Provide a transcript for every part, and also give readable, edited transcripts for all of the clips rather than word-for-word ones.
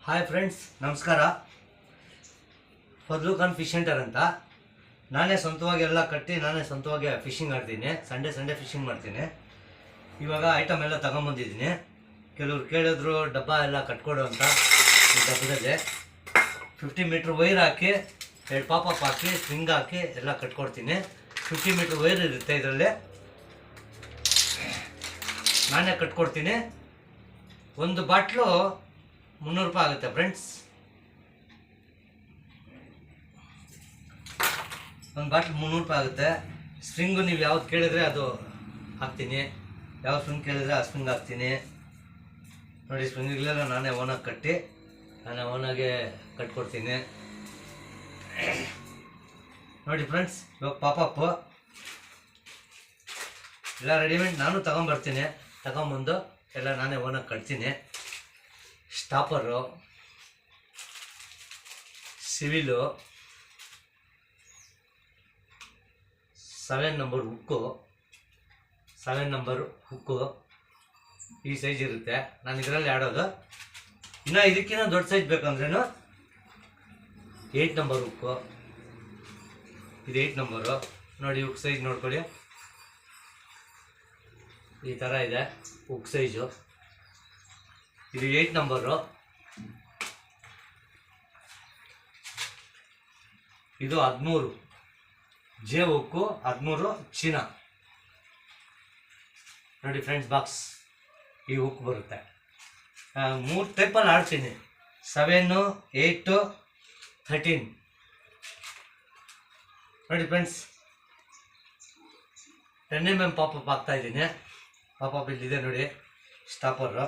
Hi friends, ನಮಸ್ಕಾರ. ಫದ್ಲು Khan fish centre ಅಂತ. ನಾನೇ ಸ್ವಂತವಾಗಿ ಎಲ್ಲ ಕಟ್ಟಿ ನಾನೇ ಸ್ವಂತವಾಗಿ ಫಿಶಿಂಗ್ ಆಡ್ತೀನಿ. ಸಂಡೇ ಫಿಶಿಂಗ್ ಮಾಡ್ತೀನಿ. ಇವಾಗ ಐಟಮ್ ಎಲ್ಲ ತಗೊಂಬಂದಿದ್ದೀನಿ. ಕೆಲವ್ರು ಕೇಳಿದ್ರು ಡಬ್ಬ ಎಲ್ಲ ಕಟ್ಕೊಡು ಅಂತ. ಈ ಡಬ್ಬದಲ್ಲಿ 50 ಮೀಟ್ರ್ ವೈರ್ ಹಾಕಿ 2 ಪಾಪಪ್ ಹಾಕಿ ಸ್ಟ್ರಿಂಗ್ ಹಾಕಿ ಎಲ್ಲ ಕಟ್ಕೊಡ್ತೀನಿ. 50 ಮೀಟ್ರ್ ವೈರ್ ಇರುತ್ತೆ ಇದರಲ್ಲಿ. ನಾನೇ ಕಟ್ಕೊಡ್ತೀನಿ. ಒಂದು ಬಾಟ್ಲು 300 ರೂಪಾಯಿ ಆಗುತ್ತೆ ಫ್ರೆಂಡ್ಸ್. ಒಂದು ಬಾಟ್ಲು 300 ರೂಪಾಯಿ ಆಗುತ್ತೆ. ಸ್ಟ್ರಿಂಗು ನೀವು ಯಾವ್ದು ಕೇಳಿದರೆ ಅದು ಹಾಕ್ತೀನಿ. ಯಾವ ಸ್ಟ್ರಿಂಗ್ ಕೇಳಿದರೆ ಆ ಸ್ಟ್ರಿಂಗ್ ಹಾಕ್ತೀನಿ. ನೋಡಿ, ಸ್ಟ್ರಿಂಗಿಗೆಲ್ಲ ನಾನೇ ಓನಾಗಿ ಕಟ್ಟಿ ನಾನೇ ಓನಾಗೆ ಕಟ್ಕೊಡ್ತೀನಿ. ನೋಡಿ ಫ್ರೆಂಡ್ಸ್, ಇವಾಗ ಪಾಪಪ್ಪು ಎಲ್ಲ ರೆಡಿಮೇಡ್ ನಾನು ತಗೊಂಬಂದು ಎಲ್ಲ ನಾನೇ ಓನಾಗಿ ಕಟ್ತೀನಿ. ಸ್ಟಾಪರು, ಸಿವಿಲು, 7 ನಂಬರ್ ಹುಕ್ಕು ಈ ಸೈಜ್ ಇರುತ್ತೆ. ನಾನು ಇದರಲ್ಲಿ ಆಡೋದು. ಇನ್ನು ಇದಕ್ಕಿಂತ ದೊಡ್ಡ ಸೈಜ್ ಬೇಕಂದ್ರೇನು 8 ನಂಬರ್ ಹುಕ್ಕು. ಇದು 8 ನಂಬರು. ನೋಡಿ, ಹುಕ್ ಸೈಜ್ ನೋಡ್ಕೊಳ್ಳಿ. ಈ ಥರ ಇದೆ ಹುಕ್ ಸೈಜು. ಇದು 8 ನಂಬರು. ಇದು 13 ಜೆ ಹುಕ್ಕು, 13 ಚೀನಾ. ನೋಡಿ ಫ್ರೆಂಡ್ಸ್, ಬಾಕ್ಸ್ ಈ ಹುಕ್ ಬರುತ್ತೆ. 3 ಟೈಪಲ್ಲಿ ಆಡ್ತೀನಿ: 7, 8, 13. ನೋಡಿ ಫ್ರೆಂಡ್ಸ್, 10 mm ಪಾಪಪ್ ಹಾಕ್ತಾ ಇದ್ದೀನಿ. ಪಾಪಪ್ ಇಲ್ಲಿದೆ ನೋಡಿ, ಸ್ಟಾಪರು.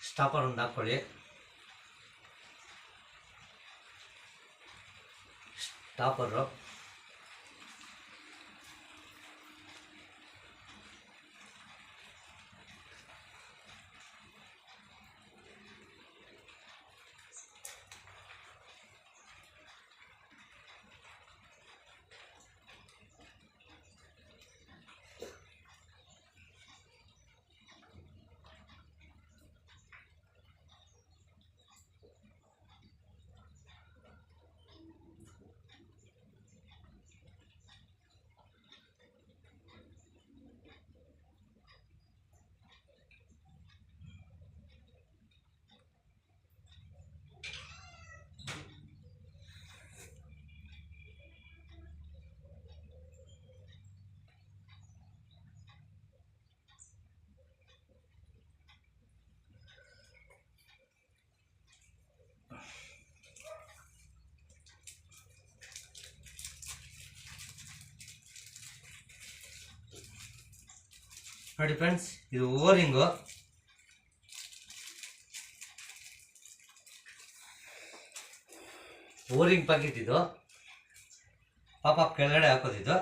ಸ್ಟಾಪರ್ ಒಂದು ಹಾಕ್ಕೊಳ್ಳಿ. ಸ್ಟಾಪರು, ನೋಡಿ ಫ್ರೆಂಡ್ಸ್, ಇದು ಓರಿಂಗು. ಓರಿಂಗ್ ಪ್ಯಾಕೆಟ್ ಇದು. ಪಾಪಪ್ ಕೆಳಗಡೆ ಹಾಕೋದಿದ್ದು.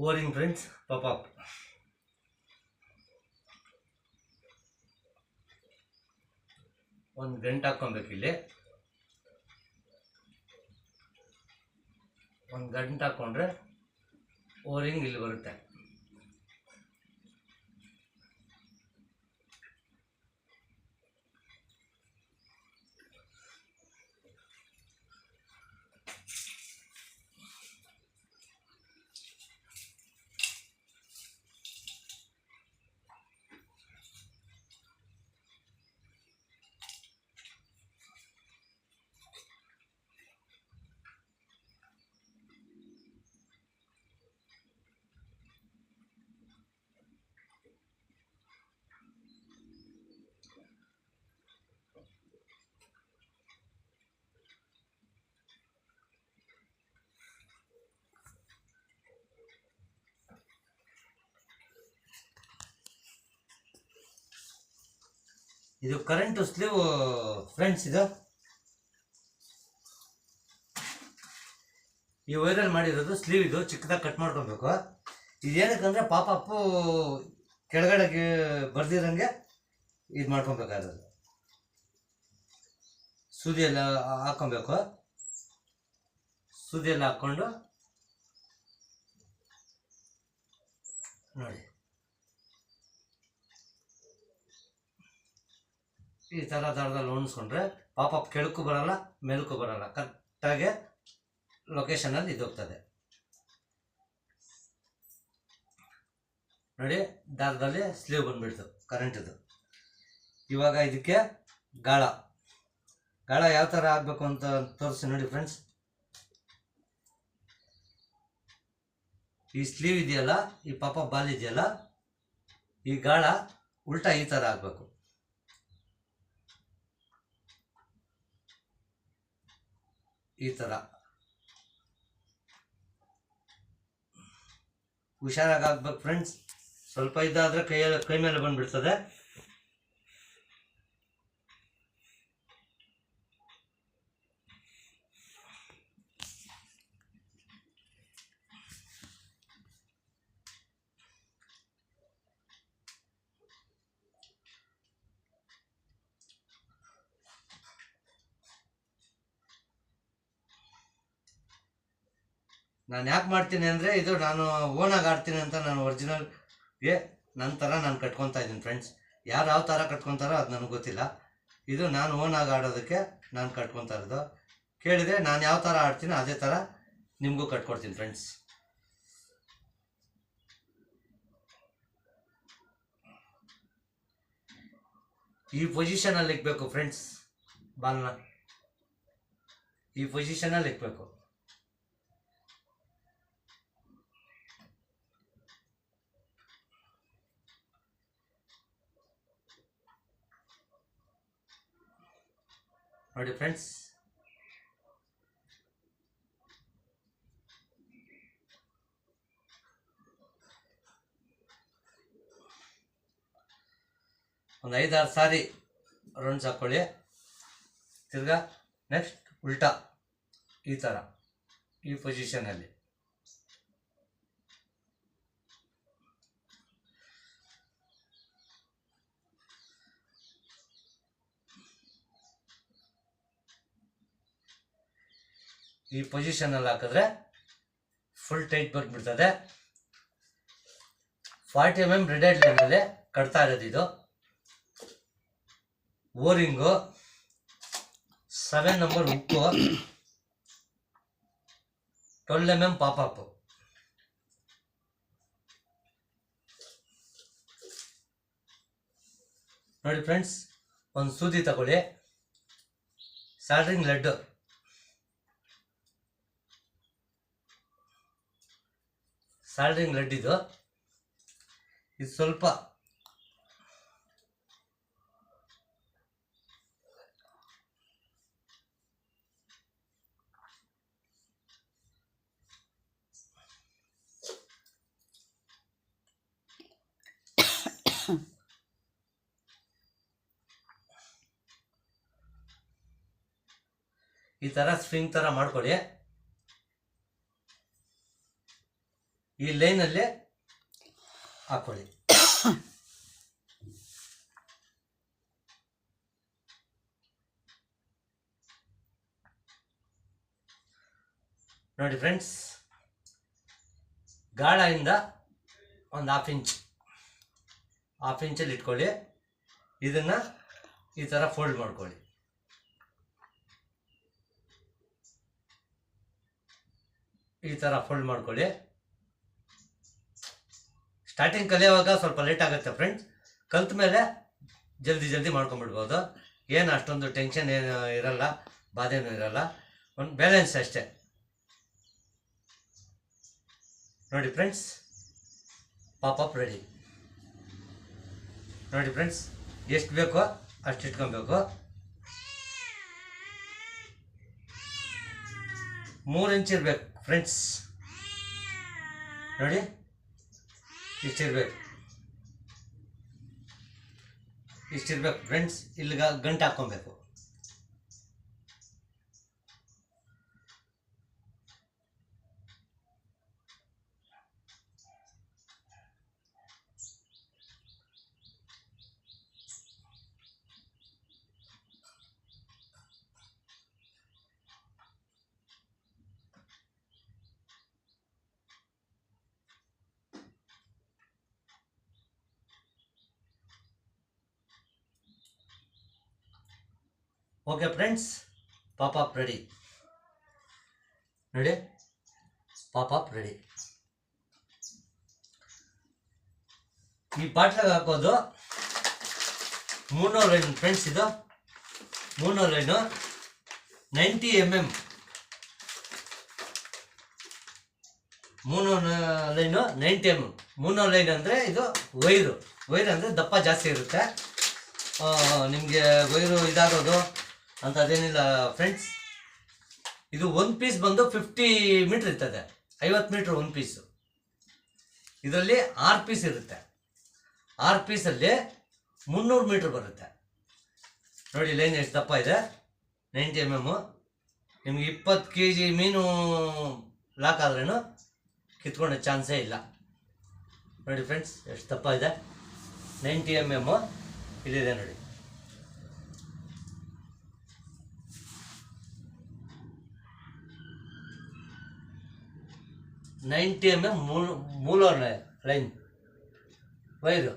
ಓರಿಂಗ್ ಫ್ರೆಂಡ್ಸ್, ಪಾಪ್ ಒಂದು ಗಂಟೆ ಹಾಕ್ಕೊಬೇಕು. ಇಲ್ಲಿ ಒಂದು ಗಂಟೆ ಹಾಕ್ಕೊಂಡ್ರೆ ಓರಿಂಗ್ ಇಲ್ಲಿ ಬರುತ್ತೆ. ಇದು ಕರೆಂಟ್ ಸ್ಲೀವ್ ಫ್ರೆಂಡ್ಸ್. ಇದು ಈ ವೈರಲ್ಲಿ ಮಾಡಿರೋದು ಸ್ಲೀವ್. ಇದು ಚಿಕ್ಕದಾಗಿ ಕಟ್ ಮಾಡ್ಕೊಬೇಕು. ಇದೇನಕ್ಕಂದ್ರೆ ಪಾಪಪ್ಪು ಕೆಳಗಡೆ ಬರ್ದಿರಂಗೆ ಇದು ಮಾಡ್ಕೊಬೇಕಾದ್ರೆ ಸೂದಿ ಎಲ್ಲ ಹಾಕೊಬೇಕು. ಸೂದಿ ಎಲ್ಲ ಹಾಕ್ಕೊಂಡು ನೋಡಿ ಈ ಥರ ದಾರದಲ್ಲಿ ಹೊಣಿಸ್ಕೊಂಡ್ರೆ ಪಾಪಪ್ ಕೆಳಕ್ಕೂ ಬರಲ್ಲ, ಮೇಲಕ್ಕೂ ಬರಲ್ಲ. ಕರೆಕ್ಟಾಗಿ ಲೊಕೇಶನಲ್ಲಿ ಇದೋಗ್ತದೆ ನೋಡಿ. ದಾರದಲ್ಲಿ ಸ್ಲೀವ್ ಬಂದ್ಬಿಡ್ತು ಕರೆಂಟಿದು. ಇವಾಗ ಇದಕ್ಕೆ ಗಾಳ ಯಾವ ಥರ ಆಗಬೇಕು ಅಂತ ತೋರಿಸಿ ನೋಡಿ ಫ್ರೆಂಡ್ಸ್. ಈ ಸ್ಲೀವ್ ಇದೆಯಲ್ಲ, ಈ ಪಾಪಪ್ ಬಾಲ್ ಇದೆಯಲ್ಲ, ಈ ಗಾಳ ಉಲ್ಟಾ ಈ ಥರ ಆಗಬೇಕು. ಈ ಥರ ಹುಷಾರಾಗಿ ಆಗ್ಬೇಕು ಫ್ರೆಂಡ್ಸ್. ಸ್ವಲ್ಪ ಇದಾದರೆ ಕೈ ಮೇಲೆ ಬಂದ್ಬಿಡ್ತದೆ. ನಾನು ಯಾಕೆ ಮಾಡ್ತೀನಿ ಅಂದರೆ, ಇದು ನಾನು ಓನಾಗಿ ಆಡ್ತೀನಿ ಅಂತ. ನಾನು ಒರಿಜಿನಲ್ಗೆ ನನ್ನ ಥರ ನಾನು ಕಟ್ಕೊತಾ ಇದ್ದೀನಿ ಫ್ರೆಂಡ್ಸ್. ಯಾರು ಯಾವ ಥರ ಕಟ್ಕೊತಾರೋ ಅದು ನನಗೆ ಗೊತ್ತಿಲ್ಲ. ಇದು ನಾನು ಓನಾಗಿ ಆಡೋದಕ್ಕೆ ನಾನು ಕಟ್ಕೊತಾ ಇರೋದು. ಕೇಳಿದರೆ ನಾನು ಯಾವ ಥರ ಆಡ್ತೀನಿ ಅದೇ ಥರ ನಿಮಗೂ ಕಟ್ಕೊಡ್ತೀನಿ ಫ್ರೆಂಡ್ಸ್. ಈ ಪೊಸಿಷನಲ್ಲಿ ಇಕ್ಬೇಕು ಫ್ರೆಂಡ್ಸ್. ಬಾಲ್ನ ಈ ಪೊಸಿಷನಲ್ಲಿ ಇಕ್ಬೇಕು. ನೋಡಿ ಫ್ರೆಂಡ್ಸ್, ಒಂದು 5-6 ಸಾರಿ ರೌಂಡ್ಸ್ ಹಾಕ್ಕೊಳ್ಳಿ. ತಿರ್ಗಾ ನೆಕ್ಸ್ಟ್ ಉಲ್ಟಾ ಈ ಥರ ಈ ಪೊಸಿಷನಲ್ಲಿ. ಈ ಪೊಸಿಷನಲ್ಲಿ ಹಾಕಿದ್ರೆ ಫುಲ್ ಟೈಟ್ ಬಂದ್ಬಿಡ್ತದೆ. 40 mm ರೆಡ್ ಲೈನಲ್ಲಿ ಕಟ್ತಾ ಇರೋದು ಇದು. ಓರಿಂಗು 7 ನಂಬರ್ ಹುಕ್ಕು, 12 mm ಪಾಪಪ್. ನೋಡಿ ಫ್ರೆಂಡ್ಸ್, ಒಂದು ಸೂದಿ ತಗೊಳ್ಳಿ. ಸಾಲ್ಡ್ರಿಂಗ್ ಲೆಡ್ ಇದು ಸ್ವಲ್ಪ ಈ ಥರ ಸ್ಪ್ರಿಂಗ್ ಥರ ಮಾಡ್ಕೊಳ್ಳಿ. ಈ ಲೈನಲ್ಲಿ ಹಾಕೊಳ್ಳಿ. ನೋಡಿ ಫ್ರೆಂಡ್ಸ್, ಗಾಳದಿಂದ ಒಂದು ಹಾಫ್ ಇಂಚಲ್ಲಿ ಇಟ್ಕೊಳ್ಳಿ. ಇದನ್ನು ಈ ಥರ ಫೋಲ್ಡ್ ಮಾಡ್ಕೊಳ್ಳಿ. ಈ ಥರ ಫೋಲ್ಡ್ ಮಾಡ್ಕೊಳ್ಳಿ. ಸ್ಟಾರ್ಟಿಂಗ್ ಕಲಿಯುವಾಗ ಸ್ವಲ್ಪ ಲೇಟ್ ಆಗುತ್ತೆ ಫ್ರೆಂಡ್ಸ್. ಕಲ್ತ ಮೇಲೆ ಜಲ್ದಿ ಮಾಡ್ಕೊಂಡ್ಬಿಡ್ಬೋದು. ಏನು ಅಷ್ಟೊಂದು ಟೆನ್ಷನ್ ಏನು ಇರಲ್ಲ, ಬಾಧೆನೂ ಇರಲ್ಲ. ಒಂದು ಬ್ಯಾಲೆನ್ಸ್ ಅಷ್ಟೇ. ನೋಡಿ ಫ್ರೆಂಡ್ಸ್, ಪಾಪಪ್ ರೆಡಿ. ನೋಡಿ ಫ್ರೆಂಡ್ಸ್, ಎಷ್ಟು ಬೇಕೋ ಅಷ್ಟು ಇಟ್ಕೊಬೇಕು. 3 ಇಂಚ್ ಇರ್ಬೇಕು ಫ್ರೆಂಡ್ಸ್. ನೋಡಿ, ಇಷ್ಟಿರ್ಬೇಕು ಫ್ರೆಂಡ್ಸ್. ಇಲ್ಲಿಗ ಗಂಟು ಹಾಕ್ಕೊಬೇಕು. Okay friends, pop up ready. ನೋಡಿ, ಪಾಪಪ್ ರೆಡಿ. ಈ ಬಾಟ್ಲಾಗ ಹಾಕೋದು 300 ಲೈನ್ ಫ್ರೆಂಡ್ಸ್. ಇದು 300 line, 90 mm. 300 line 90 mm. 300 line ಅಂದರೆ ಇದು ವೈರು ಅಂದರೆ ದಪ್ಪ ಜಾಸ್ತಿ ಇರುತ್ತೆ. ನಿಮಗೆ ವೈರು ಇದಾಗೋದು ಅಂತ ಅದೇನಿಲ್ಲ ಫ್ರೆಂಡ್ಸ್. ಇದು ಒಂದು ಪೀಸ್ ಬಂದು 50 ಮೀಟ್ರ್ ಇರ್ತದೆ. 50 ಮೀಟ್ರ್ ಒಂದು ಪೀಸು. ಇದರಲ್ಲಿ 6 ಪೀಸ್ ಇರುತ್ತೆ. 6 ಪೀಸಲ್ಲಿ 300 ಮೀಟ್ರ್ ಬರುತ್ತೆ. ನೋಡಿ ಲೈನ್ ಎಷ್ಟು ದಪ್ಪ ಇದೆ, 90 mm. ನಿಮಗೆ 20 kg ಮೀನು ಲಾಕ್ ಆದ್ರೂ ಕಿತ್ಕೊಂಡೋ ಚಾನ್ಸೇ ಇಲ್ಲ. ನೋಡಿ ಫ್ರೆಂಡ್ಸ್, ಎಷ್ಟು ದಪ್ಪ ಇದೆ, 90 mm ಇಲ್ಲಿದೆ ನೋಡಿ. ಮೂಲರ್ ಲೈನ್ ವೈರು.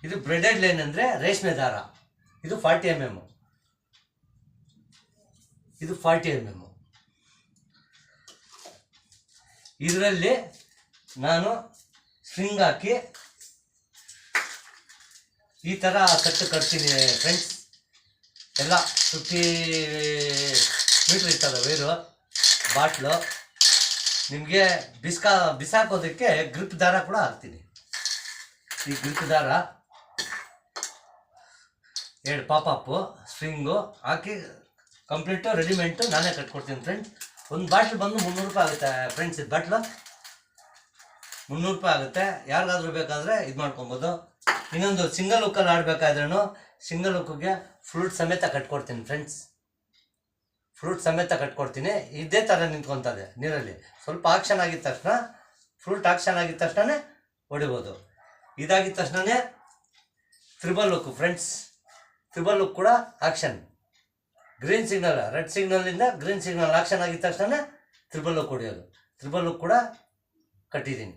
ಇದು ಬ್ರೆಡೆಡ್ ಲೈನ್ ಅಂದರೆ ರೇಷ್ಮೆ ದಾರ. ಇದು 40 mm. ಇದು 40 mm. ಇದರಲ್ಲಿ ನಾನು ಸ್ಟ್ರಿಂಗ್ ಹಾಕಿ ಈ ಥರ ಕಟ್ತೀನಿ ಫ್ರೆಂಡ್ಸ್. ಎಲ್ಲ 50 ಮೀಟ್ರ್ ಇರ್ತದೆ ವೈರು ಬಾಟ್ಲು. ನಿಮಗೆ ಬಿಸಾಕೋದಕ್ಕೆ ಗ್ರಿಪ್ ದಾರ ಕೂಡ ಹಾಕ್ತೀನಿ. ಈ ಗ್ರಿಪ್ ದಾರ 2 ಪಾಪಪ್ಪು ಸ್ಟ್ರಿಂಗು ಹಾಕಿ ಕಂಪ್ಲೀಟು ರೆಡಿಮೇಡು ನಾನೇ ಕಟ್ಕೊಡ್ತೀನಿ ಫ್ರೆಂಡ್ಸ್. ಒಂದು ಬಾಟ್ಲು ಬಂದು 300 ರೂಪಾಯಿ ಆಗುತ್ತೆ ಫ್ರೆಂಡ್ಸ್. ಇದು ಬಾಟ್ಲು 300 ರೂಪಾಯಿ ಆಗುತ್ತೆ. ಯಾರಿಗಾದ್ರೂ ಬೇಕಾದರೆ ಇದು ಮಾಡ್ಕೊಬೋದು. ಇನ್ನೊಂದು ಸಿಂಗಲ್ ಹುಕ್ಕಲ್ಲಿ ಆಡಬೇಕಾದ್ರೂ ಸಿಂಗಲ್ ಹುಕ್ಕಿಗೆ ಫ್ರೂಟ್ ಸಮೇತ ಕಟ್ಕೊಡ್ತೀನಿ ಫ್ರೆಂಡ್ಸ್. ಫ್ರೂಟ್ ಸಮೇತ ಕಟ್ಕೊಡ್ತೀನಿ. ಇದೇ ಥರ ನಿಂತ್ಕೊತದೆ ನೀರಲ್ಲಿ. ಸ್ವಲ್ಪ ಆಕ್ಷನ್ ಆಗಿದ ತಕ್ಷಣ, ಫ್ರೂಟ್ ಆಕ್ಷನ್ ಆಗಿದ ತಕ್ಷಣ ಹೊಡಿಬೋದು. ಇದಾಗಿದ ತಕ್ಷಣವೇ triple hook friends. Triple hook ಕೂಡ ಆಕ್ಷನ್. ಗ್ರೀನ್ ಸಿಗ್ನಲ್, ರೆಡ್ ಸಿಗ್ನಲಿಂದ ಗ್ರೀನ್ ಸಿಗ್ನಲ್ ಆಕ್ಷನ್ ಆಗಿದ ತಕ್ಷಣ ತ್ರಿಬಲ್ ಹುಕ್ ಹೊಡಿಯೋದು. ತ್ರಿಬಲ್ ಹುಕ್ ಕೂಡ ಕಟ್ಟಿದ್ದೀನಿ.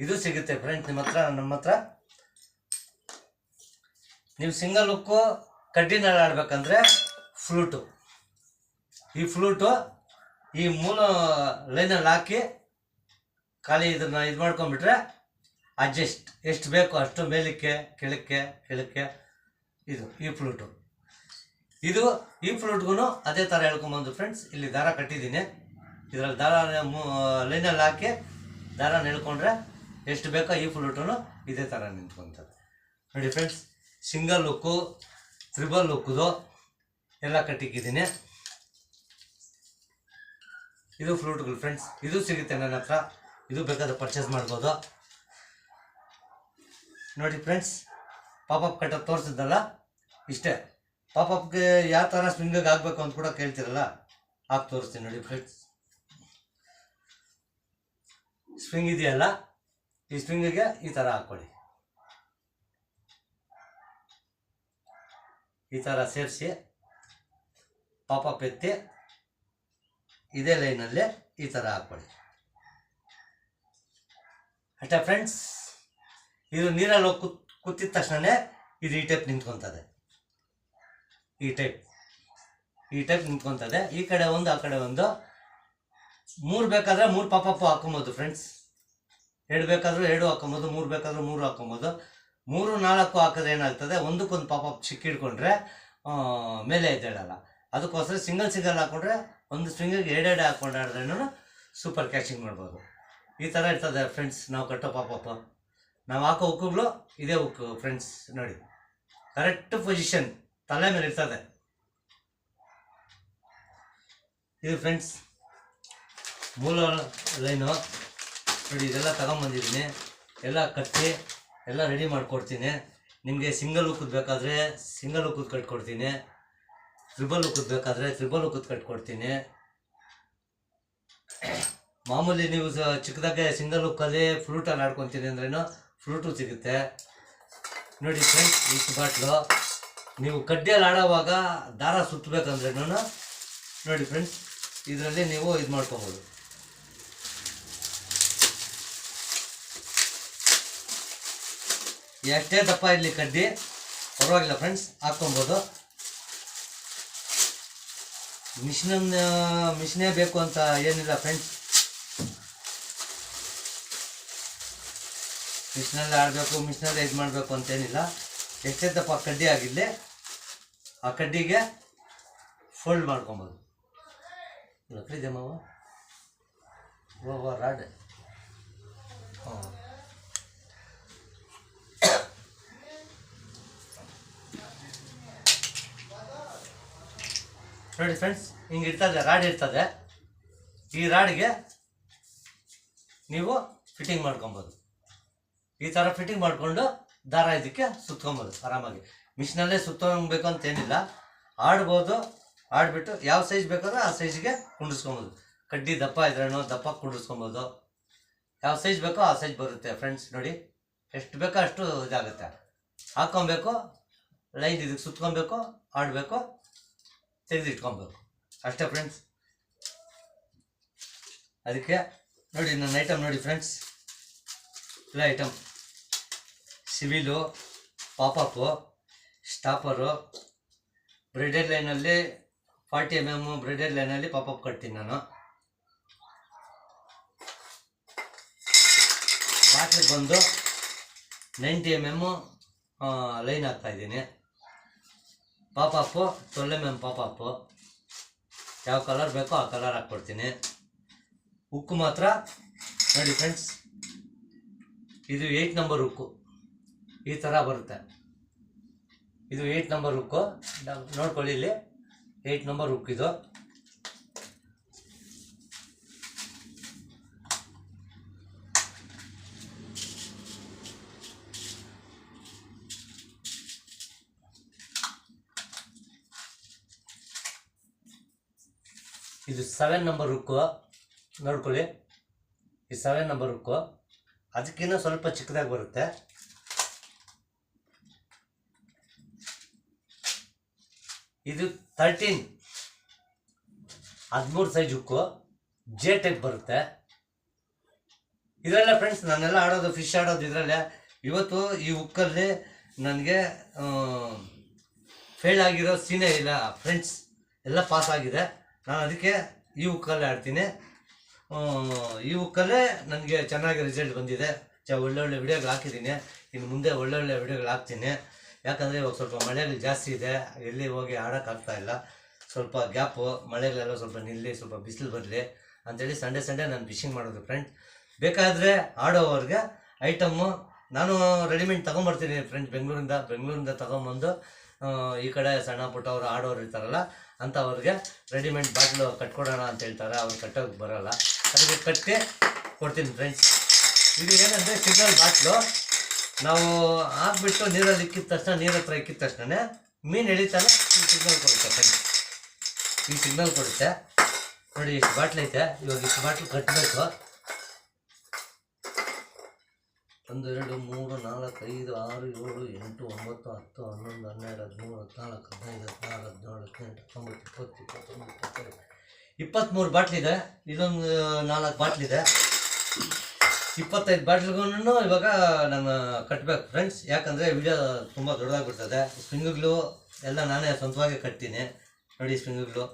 ಇದು ಸಿಗುತ್ತೆ ಫ್ರೆಂಡ್ಸ್ ನಿಮ್ಮ ಹತ್ರ, ನಮ್ಮ ಹತ್ರ. ನೀವು ಸಿಂಗಲ್ ಹುಕ್ಕು ಕಡ್ಡಿನಲ್ಲಿ ಆಡ್ಬೇಕಂದ್ರೆ ಫ್ಲೂಟು. ಈ ಫ್ಲೂಟು ಈ ಮೂಲ ಲೈನಲ್ಲಿ ಹಾಕಿ ಖಾಲಿ ಇದನ್ನು ಇದು ಮಾಡ್ಕೊಂಡ್ಬಿಟ್ರೆ ಅಡ್ಜಸ್ಟ್ ಎಷ್ಟು ಬೇಕೋ ಅಷ್ಟು ಮೇಲಕ್ಕೆ ಕೆಳಕ್ಕೆ ಇದು ಈ ಫ್ಲೂಟು. ಈ ಫ್ಲೂಟ್ಗೂ ಅದೇ ಥರ ಹೇಳ್ಕೊಂಬಂದು ಫ್ರೆಂಡ್ಸ್. ಇಲ್ಲಿ ದಾರ ಕಟ್ಟಿದ್ದೀನಿ. ಇದರಲ್ಲಿ ದಾರ ಲೈನಲ್ಲಿ ಹಾಕಿ ದಾರ ಎಳ್ಕೊಂಡ್ರೆ ಎಷ್ಟು ಬೇಕೋ ಈ ಫ್ಲೂಟು ಇದೇ ಥರ ನಿಂತ್ಕೊತದೆ ನೋಡಿ ಫ್ರೆಂಡ್ಸ್. ಸಿಂಗಲ್ ಹುಕ್ಕು, ತ್ರಿಬಲ್ ಹುಕ್ಕುದು ಎಲ್ಲ ಕಟ್ಟಿಕ್ಕಿದ್ದೀನಿ. ಇದು ಫ್ಲೂಟ್ಗಳು ಫ್ರೆಂಡ್ಸ್. ಇದು ಸಿಗುತ್ತೆ ನನ್ನ ಹತ್ರ. ಇದು ಬೇಕಾದ್ರೆ ಪರ್ಚೇಸ್ ಮಾಡ್ಬೋದು ನೋಡಿ ಫ್ರೆಂಡ್ಸ್. ಪಾಪಪ್ ಕಟ್ಟ ತೋರಿಸಿದ್ದಲ್ಲ ಇಷ್ಟೇ. ಪಾಪಪ್ಗೆ ಯಾವ ಥರ ಸ್ವಿಂಗಿಗೆ ಆಗಬೇಕು ಅಂತ ಕೂಡ ಕೇಳ್ತಿರಲ್ಲ, ಹಾಕಿ ತೋರಿಸ್ತೀನಿ ನೋಡಿ ಫ್ರೆಂಡ್ಸ್. ಸ್ಪ್ರಿಂಗ್ ಇದೆಯಲ್ಲ, ಈ ಸ್ಪ್ರಿಂಗಿಗೆ ಈ ಥರ ಹಾಕ್ಕೊಳ್ಳಿ. ಈ ಥರ ಸೇರಿಸಿ ಪಾಪಪ್ ಎತ್ತಿ ಇದೇ ಲೈನಲ್ಲಿ ಈ ಥರ ಹಾಕ್ಕೊಳ್ಳಿ ಅಷ್ಟೇ ಫ್ರೆಂಡ್ಸ್. ಇದು ನೀರಲ್ಲಿ ಹೋಗಿ ಕುತ್ತಿದ ತಕ್ಷಣವೇ ಇದು ಈ ಟೈಪ್ ನಿಂತ್ಕೊತದೆ. ಈ ಟೈಪ್ ನಿಂತ್ಕೊತದೆ. ಈ ಕಡೆ ಒಂದು ಆ ಕಡೆ ಒಂದು. 3 ಬೇಕಾದರೆ 3 ಪಾಪಪ್ ಹಾಕೊಬೋದು ಫ್ರೆಂಡ್ಸ್. 2 ಬೇಕಾದರೂ 2 ಹಾಕೊಬೋದು, 3 ಬೇಕಾದರೂ 3 ಹಾಕೊಬೋದು. 3, 4 ಹಾಕಿದ್ರೆ ಏನಾಗ್ತದೆ, ಒಂದಕ್ಕೊಂದು ಪಾಪಪ್ ಸಿಕ್ಕಿಡ್ಕೊಂಡ್ರೆ ಮೇಲೆ ಎದ್ದೇಳಲ್ಲ. ಅದಕ್ಕೋಸ್ಕರ ಸಿಂಗಲ್ ಹಾಕೊಂಡ್ರೆ ಒಂದು ಸ್ಟ್ರಿಂಗಿಗೆ 2 ಹಾಕೊಂಡು ಆಡಿದ್ರೂ ಸೂಪರ್ ಕ್ಯಾಚಿಂಗ್ ಮಾಡ್ಬೋದು. ಈ ಥರ ಇರ್ತದೆ ಫ್ರೆಂಡ್ಸ್ ನಾವು ಕಟ್ಟೋ ಪಾಪಪ್. ನಾವು ಹಾಕೋ ಹುಕ್ಕುಗಳು ಇದೇ ಹುಕ್ಕು ಫ್ರೆಂಡ್ಸ್. ನೋಡಿ, ಕರೆಕ್ಟ್ ಪೊಸಿಷನ್ ತಲೆ ಮೇಲೆ ಇರ್ತದೆ. ಇದು ಫ್ರೆಂಡ್ಸ್ ಮೂಲ ಲೈನು. ನೋಡಿ, ಇದೆಲ್ಲ ತಗೊಂಬಂದಿದ್ದೀನಿ, ಎಲ್ಲ ಕಟ್ಟಿ ಎಲ್ಲ ರೆಡಿ ಮಾಡಿಕೊಡ್ತೀನಿ. ನಿಮಗೆ ಸಿಂಗಲ್ ಹುಕ್ಕದ್ ಬೇಕಾದರೆ ಸಿಂಗಲ್ ಹುಕ್ಕದ್ ಕಟ್ಕೊಡ್ತೀನಿ, ಟ್ರಿಬಲ್ ಹುಕ್ಕದ್ ಬೇಕಾದರೆ ಟ್ರಿಬಲ್ ಹುಕ್ಕದ್ ಕಟ್ಕೊಡ್ತೀನಿ. ಮಾಮೂಲಿ ನೀವು ಚಿಕ್ಕದಾಗೆ ಸಿಂಗಲ್ ಹುಕ್ಕಲ್ಲಿ ಫ್ಲೂಟಲ್ಲಿ ಆಡ್ಕೊತೀನಿ ಅಂದ್ರೇನು ಫ್ಲೂಟು ಸಿಗುತ್ತೆ. ನೋಡಿ ಫ್ರೆಂಡ್ಸ್, ಇಷ್ಟು ಬಾಟ್ಲು ನೀವು ಕಡ್ಡಿಯಲ್ಲಿ ಆಡೋವಾಗ ದಾರ ಸುತ್ತಬೇಕಂದ್ರೇನು ನೋಡಿ ಫ್ರೆಂಡ್ಸ್, ಇದರಲ್ಲಿ ನೀವು ಇದು ಮಾಡ್ಕೊಬೋದು. ಎಷ್ಟೇ ದಪ್ಪ ಇರಲಿ ಕಡ್ಡಿ ಪರವಾಗಿಲ್ಲ ಫ್ರೆಂಡ್ಸ್, ಹಾಕ್ಕೊಬೋದು. ಮಿಷಿನೇ ಬೇಕು ಅಂತ ಏನಿಲ್ಲ ಫ್ರೆಂಡ್ಸ್. ಮಿಷಿನಲ್ಲಿ ಆಡಬೇಕು, ಮಿಷಿನಲ್ಲೇ ಇದು ಮಾಡಬೇಕು ಅಂತೇನಿಲ್ಲ. ಎಷ್ಟೇ ದಪ್ಪ ಕಡ್ಡಿ ಆಗಿರಲಿ ಆ ಕಡ್ಡಿಗೆ ಫೋಲ್ಡ್ ಮಾಡ್ಕೊಬೋದು. ಲಕ್ಡಿದೆ ಮಾವ ರಾಡ್. ಹಾಂ, ನೋಡಿ ಫ್ರೆಂಡ್ಸ್, ಹಿಂಗೆ ಇರ್ತದೆ, ರಾಡ್ ಇರ್ತದೆ. ಈ ರಾಡ್ಗೆ ನೀವು ಫಿಟ್ಟಿಂಗ್ ಮಾಡ್ಕೊಬೋದು. ಈ ಥರ ಫಿಟ್ಟಿಂಗ್ ಮಾಡಿಕೊಂಡು ದಾರ ಇದಕ್ಕೆ ಸುತ್ಕೊಬೋದು ಆರಾಮಾಗಿ. ಮಿಷಿನಲ್ಲೇ ಸುತ್ತಬೇಕು ಅಂತೇನಿಲ್ಲ, ಆಡ್ಬೋದು. ಆಡ್ಬಿಟ್ಟು ಯಾವ ಸೈಜ್ ಬೇಕಾದ್ರೂ ಆ ಸೈಜ್ಗೆ ಕುಂಡಿಸ್ಕೊಬೋದು. ಕಡ್ಡಿ ದಪ್ಪ ಇದ್ರೇನೋ ದಪ್ಪ ಕುಂಡಿಸ್ಕೊಬೋದು. ಯಾವ ಸೈಜ್ ಬೇಕೋ ಆ ಸೈಜ್ ಬರುತ್ತೆ ಫ್ರೆಂಡ್ಸ್. ನೋಡಿ, ಎಷ್ಟು ಬೇಕೋ ಅಷ್ಟು ಇದಾಗುತ್ತೆ. ಹಾಕ್ಕೊಬೇಕು, ಲೈನ್ ಇದಕ್ಕೆ ಸುತ್ಕೊಬೇಕು, ಆಡಬೇಕು, ತೆಗೆದಿಟ್ಕೊಬೇಕು ಅಷ್ಟೇ ಫ್ರೆಂಡ್ಸ್. ಅದಕ್ಕೆ ನೋಡಿ ನನ್ನ ಐಟಮ್ ನೋಡಿ ಫ್ರೆಂಡ್ಸ್, ಎಲ್ಲ ಐಟಮ್ ಸಿವಿಲು, ಪಾಪಪ್ಪು, ಸ್ಟಾಪರು, ಬ್ರೆಡೆಡ್ ಲೈನಲ್ಲಿ 40 mm ಬ್ರೆಡೆಡ್ ಲೈನಲ್ಲಿ ಪಾಪಪ್ ಕಟ್ತೀನಿ ನಾನು. ಬಾಟ್ಲಿಗೆ ಬಂದು 90 mm ಲೈನ್ ಹಾಕ್ತಾಯಿದ್ದೀನಿ. ಪಾಪಪ್ಪು 12 mm ಪಾಪಪ್ಪು, ಯಾವ ಕಲರ್ ಬೇಕೋ ಆ ಕಲರ್ ಹಾಕ್ಕೊಡ್ತೀನಿ. ಹುಕ್ಕು ಮಾತ್ರ ನೋಡಿ ಫ್ರೆಂಡ್ಸ್, ಇದು 8 ನಂಬರ್ ಹುಕ್ಕು, ಈ ಥರ ಬರುತ್ತೆ. ಇದು 8 ನಂಬರ್ ಹುಕ್ಕು, ನೋಡ್ಕೊಳ್ಳಿ ಇಲ್ಲಿ 8 ನಂಬರ್ ಹುಕ್. ಇದು ಇದು 7 ನಂಬರ್ ಹುಕ್ಕು, ನೋಡ್ಕೊಳ್ಳಿ. ಈ 7 ನಂಬರ್ ಹುಕ್ಕು ಅದಕ್ಕಿಂತ ಸ್ವಲ್ಪ ಚಿಕ್ಕದಾಗಿ ಬರುತ್ತೆ. ಇದು 13 ಸೈಜ್ ಹುಕ್ಕು, ಜೆ ಟೈಪ್ ಬರುತ್ತೆ. ಇದರಲ್ಲೇ ಫ್ರೆಂಡ್ಸ್ ನಾನೆಲ್ಲ ಆಡೋದು, ಫಿಶ್ ಆಡೋದು ಇದರಲ್ಲೇ. ಇವತ್ತು ಈ ಹುಕ್ಕಲ್ಲಿ ನನಗೆ ಫೇಲ್ ಆಗಿರೋ ಸೀನೇ ಇಲ್ಲ ಫ್ರೆಂಡ್ಸ್, ಎಲ್ಲ ಪಾಸ್ ಆಗಿದೆ. ನಾನು ಅದಕ್ಕೆ ಈ ಹುಕ್ಕಲ್ಲೇ ಆಡ್ತೀನಿ. ಈ ಹುಕ್ಕಲ್ಲೇ ನನಗೆ ಚೆನ್ನಾಗಿ ರಿಸಲ್ಟ್ ಬಂದಿದೆ. ಒಳ್ಳೊಳ್ಳೆ ವಿಡಿಯೋಗಳು ಹಾಕಿದ್ದೀನಿ. ಇನ್ನು ಮುಂದೆ ಒಳ್ಳೊಳ್ಳೆ ವಿಡಿಯೋಗಳು ಹಾಕ್ತೀನಿ. ಯಾಕಂದರೆ ಇವಾಗ ಸ್ವಲ್ಪ ಮಳೆಗಳು ಜಾಸ್ತಿ ಇದೆ, ಎಲ್ಲಿ ಹೋಗಿ ಆಡೋಕ್ಕಾಗ್ತಾಯಿಲ್ಲ. ಸ್ವಲ್ಪ ಗ್ಯಾಪು, ಮಳೆಗಳೆಲ್ಲ ಸ್ವಲ್ಪ ನಿಲ್ಲಿ, ಸ್ವಲ್ಪ ಬಿಸಿಲು ಬರಲಿ ಅಂಥೇಳಿ ಸಂಡೇ ನಾನು ಫಿಶಿಂಗ್ ಮಾಡೋದು ಫ್ರೆಂಡ್ಸ್. ಬೇಕಾದರೆ ಆಡೋವ್ರಿಗೆ ಐಟಮ್ಮು ನಾನು ರೆಡಿಮೇಡ್ ತೊಗೊಂಬರ್ತೀನಿ ಫ್ರೆಂಡ್ಸ್. ಬೆಂಗಳೂರಿಂದ ತೊಗೊಂಬಂದು ಈ ಕಡೆ ಸಣ್ಣ ಪುಟ್ಟವ್ರು ಆಡೋರು ಇರ್ತಾರಲ್ಲ ಅಂಥವ್ರಿಗೆ ರೆಡಿಮೇಡ್ ಬಾಟ್ಲು ಕಟ್ಕೊಡೋಣ ಅಂತ ಹೇಳ್ತಾರೆ. ಅವ್ರು ಕಟ್ಟೋಕ್ಕೆ ಬರೋಲ್ಲ, ಅದಕ್ಕೆ ಕಟ್ಟಿ ಕೊಡ್ತೀನಿ ಫ್ರೆಂಡ್ಸ್. ಇದು ಏನಂದರೆ ಸಿಗ್ನಲ್ ಬಾಟ್ಲು. ನಾವು ಹಾಕ್ಬಿಟ್ಟು ನೀರಲ್ಲಿ ಇಕ್ಕಿದ ತಕ್ಷಣ, ನೀರ ಹತ್ರ ಇಕ್ಕಿದ ತಕ್ಷಣ ಮೀನು ಎಳಿತಾನೆ ಈ ಸಿಗ್ನಲ್ ಕೊಡುತ್ತೆ ಫ್ರೆಂಡ್ಸ್. ಈ ಸಿಗ್ನಲ್ ಕೊಡುತ್ತೆ ನೋಡಿ. ಇಷ್ಟು ಬಾಟ್ಲ್ ಐತೆ, ಇವಾಗ ಇಷ್ಟು ಬಾಟ್ಲು ಕಟ್ಟಬೇಕು. 1 2 3 4 5 6 7 8 9 10 11 12 13 14 15 16 17 18 19 20 23 ಬಾಟ್ಲಿದೆ. ಇದೊಂದು 4 ಬಾಟ್ಲಿದೆ. 25 ಬಾಟ್ಲಿಗೂ ಇವಾಗ ನಾನು ಕಟ್ಟಬೇಕು ಫ್ರೆಂಡ್ಸ್. ಯಾಕಂದರೆ ವಿಡಿಯೋ ತುಂಬ ದೊಡ್ಡದಾಗ್ಬಿಡ್ತದೆ. ಸ್ಪ್ರಿಂಗ್ಗಳು ಎಲ್ಲ ನಾನೇ ಸ್ವಂತವಾಗಿ ಕಟ್ತೀನಿ. ನೋಡಿ ಸ್ಪ್ರಿಂಗ್ಗಳು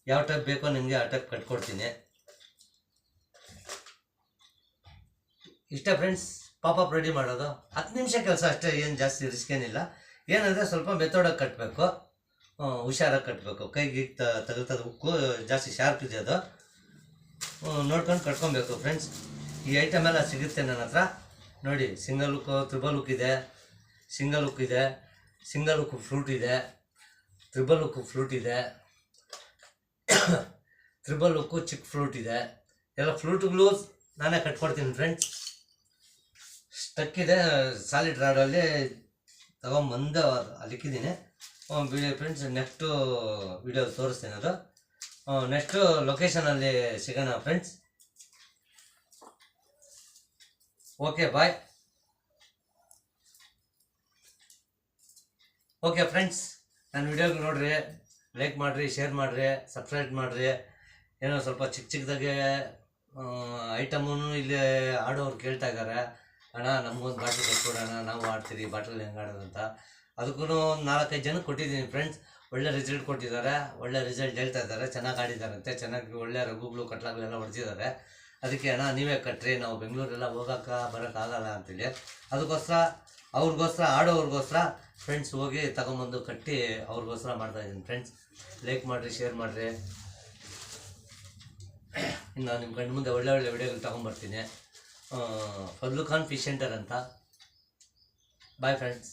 ಯಾವ ಟೈಪ್ ಬೇಕೋ ನಿಮಗೆ ಆ ಟೈಪ್ ಕಟ್ಕೊಡ್ತೀನಿ. ಇಷ್ಟ ಫ್ರೆಂಡ್ಸ್ ಪಾಪಪ್ ರೆಡಿ ಮಾಡೋದು. 10 ನಿಮಿಷ ಕೆಲಸ ಅಷ್ಟೇ, ಏನು ಜಾಸ್ತಿ ರಿಸ್ಕ್ ಏನಿಲ್ಲ. ಏನಂದರೆ ಸ್ವಲ್ಪ ಮೆಥಡಾಗಿ ಕಟ್ಟಬೇಕು, ಹುಷಾರಾಗಿ ಕಟ್ಟಬೇಕು. ಕೈಗೆ ತಗಲ್ತದ ಉಕ್ಕು ಜಾಸ್ತಿ ಶಾರ್ಪ್ ಇದೆ, ಅದು ನೋಡ್ಕೊಂಡು ಕಟ್ಕೊಬೇಕು ಫ್ರೆಂಡ್ಸ್. ಈ ಐಟಮ್ ಎಲ್ಲ ಸಿಗುತ್ತೆ ನನ್ನ ಹತ್ರ. ನೋಡಿ ಸಿಂಗಲ್ ಹುಕ್ಕು, ತ್ರಿಬಲ್ ಹುಕ್ ಇದೆ, ಸಿಂಗಲ್ ಹುಕ್ ಇದೆ, ಸಿಂಗಲ್ ಹುಕ್ ಫ್ಲೂಟ್ ಇದೆ, ತ್ರಿಬಲ್ ಹುಕ್ ಫ್ಲೂಟ್ ಇದೆ, ತ್ರಿಬಲ್ ಹುಕ್ಕು ಚಿಕ್ಕ ಫ್ಲೂಟ್ ಇದೆ. ಎಲ್ಲ ಫ್ಲೂಟ್ಗಳು ನಾನೇ ಕಟ್ಕೊಡ್ತೀನಿ ಫ್ರೆಂಡ್ಸ್. ಸ್ಟಕ್ ಇದೆ ಸಾಲಿಡ್ ರಾಡಲ್ಲಿ ತಗೊಂಬಂದು ಅಲ್ಲಿಕ್ಕಿದ್ದೀನಿ ಫ್ರೆಂಡ್ಸ್. ನೆಕ್ಸ್ಟು ವಿಡಿಯೋ ತೋರಿಸ್ತೀನಿ ಅದು. ನೆಕ್ಸ್ಟು ಲೊಕೇಶನಲ್ಲಿ ಸಿಗೋಣ friends. Okay bye. Okay friends, ನನ್ನ ವಿಡಿಯೋಗೆ ನೋಡಿರಿ, ಲೈಕ್ ಮಾಡಿರಿ, ಶೇರ್ ಮಾಡಿರಿ, ಸಬ್ಸ್ಕ್ರೈಬ್ ಮಾಡಿರಿ. ಏನೋ ಸ್ವಲ್ಪ ಚಿಕ್ಕದಾಗೆ ಐಟಮೂ ಇಲ್ಲಿ ಆಡೋರು ಕೇಳ್ತಾ ಇದ್ದಾರೆ, ಅಣ್ಣ ನಮಗೊಂದು ಬಾಟ್ಲ್ ಕಟ್ಕೊಡೋಣ, ನಾವು ಆಡ್ತೀರಿ ಬಾಟ್ಲಲ್ಲಿ ಹೆಂಗೆ ಆಡೋದಂತ. ಅದಕ್ಕೂ ಒಂದು 4-5 ಜನಕ್ಕೆ ಕೊಟ್ಟಿದ್ದೀನಿ ಫ್ರೆಂಡ್ಸ್. ಒಳ್ಳೆ ರಿಸಲ್ಟ್ ಕೊಟ್ಟಿದ್ದಾರೆ, ಒಳ್ಳೆ ರಿಸಲ್ಟ್ ಹೇಳ್ತಾ ಇದ್ದಾರೆ. ಚೆನ್ನಾಗಿ ಆಡಿದ್ದಾರಂತೆ, ಚೆನ್ನಾಗಿ ಒಳ್ಳೆ ರಘುಗಳು ಕಟ್ಲಾಗಲೆಲ್ಲ ಹೊಡೆದಿದ್ದಾರೆ. ಅದಕ್ಕೆ ಅಣ್ಣ ನೀವೇ ಕಟ್ಟ್ರಿ, ನಾವು ಬೆಂಗಳೂರೆಲ್ಲ ಬರೋಕ್ಕಾಗಲ್ಲ ಅಂತೇಳಿ. ಅದಕ್ಕೋಸ್ಕರ ಅವ್ರಿಗೋಸ್ಕರ, ಆಡೋವ್ರಿಗೋಸ್ಕರ ಫ್ರೆಂಡ್ಸ್ ಹೋಗಿ ತಗೊಂಬಂದು ಕಟ್ಟಿ ಅವ್ರಿಗೋಸ್ಕರ ಮಾಡ್ತಾಯಿದ್ದೀನಿ ಫ್ರೆಂಡ್ಸ್. ಲೈಕ್ ಮಾಡಿರಿ, ಶೇರ್ ಮಾಡಿರಿ. ಇನ್ನು ನಿಮ್ಮ ಕಣ್ಣು ಮುಂದೆ ಒಳ್ಳೆ ವಿಡಿಯೋಗಳು ತಗೊಂಬರ್ತೀನಿ. ಫದ್ಲು ಖಾನ್ ಫಿಶ್ ಸೆಂಟರ್ ಅಂತ. Bye friends.